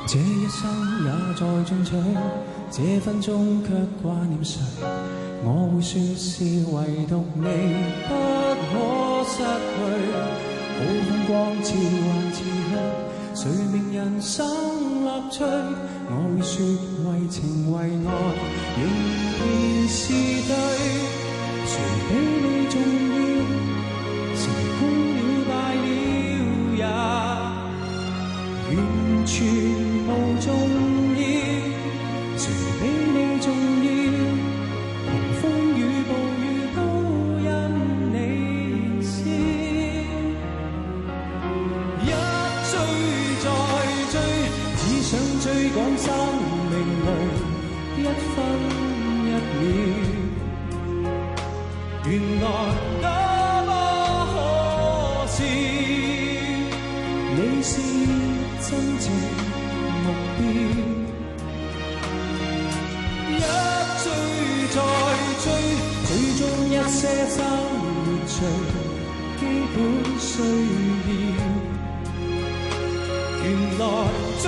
這一生也在進取，這分鐘卻掛念誰？我會說是唯獨你不可失去。好風光似幻似虛，誰明人生樂趣？我會說為情為愛，仍然是對。誰比你重要？成功了敗了也完全無重要。誰比你重要？狂風與暴雨都因你笑。一追再追，只想追趕生命裏一分一秒。原來多麼可笑，你是真正目標。一追再追，最終一些生活隨基本需要。原來早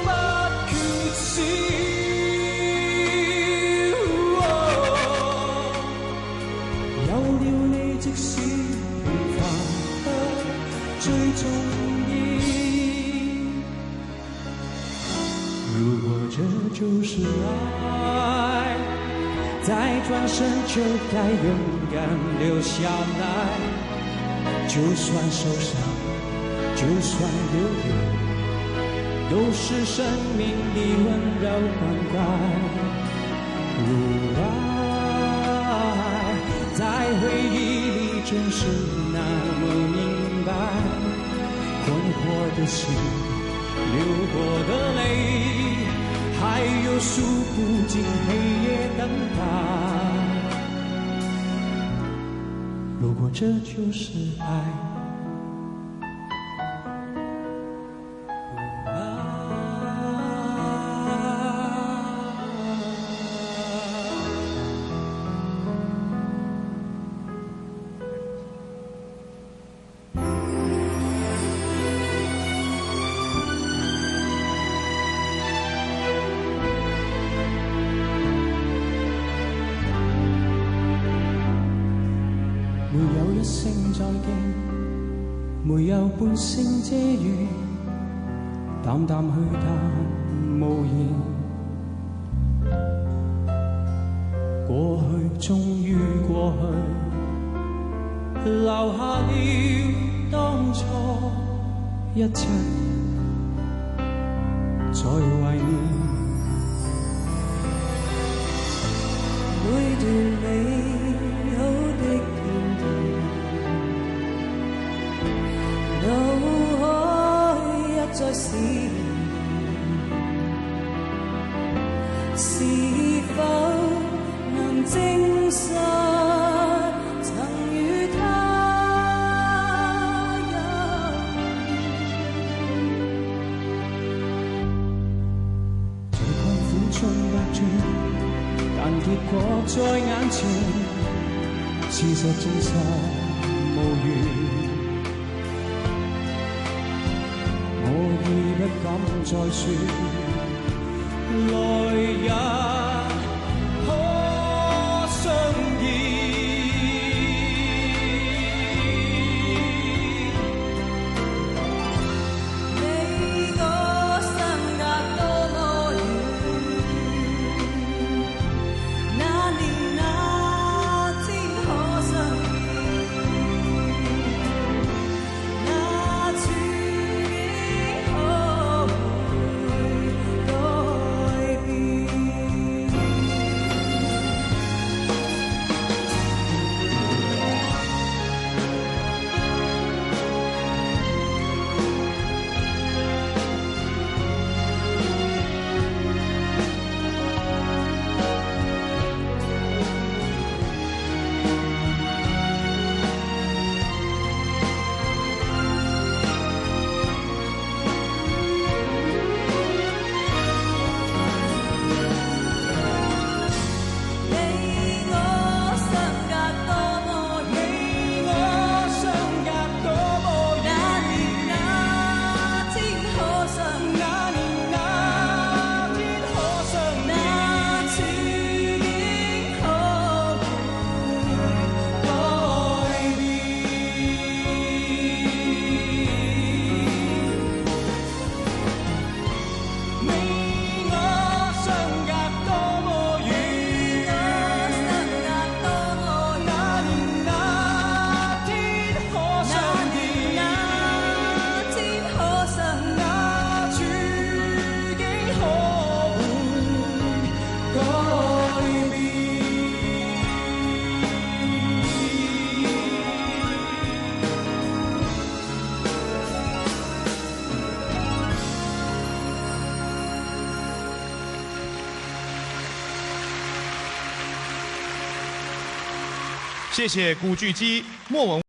不缺少。即使平凡得最重要，如果這就是愛，再轉身就該勇敢留下來。就算受傷，就算流淚，都是生命的溫柔灌溉。如愛在回憶真是那麼明白，困惑的心，流過的淚，還有數不盡黑夜等待。如果這就是愛。沒有半聲遮雨，淡淡去但無言。過去終於過去，留下了當初一切，再懷念每段美好的片段。腦海一再閃現，是否能證實曾與他有緣？這困苦中不轉，但結果在眼前，事實證實無緣。已不敢再說，來日可相見。你我相隔多麼遠，那年那天可相見，那處境可會改變？谢谢古巨基、莫文。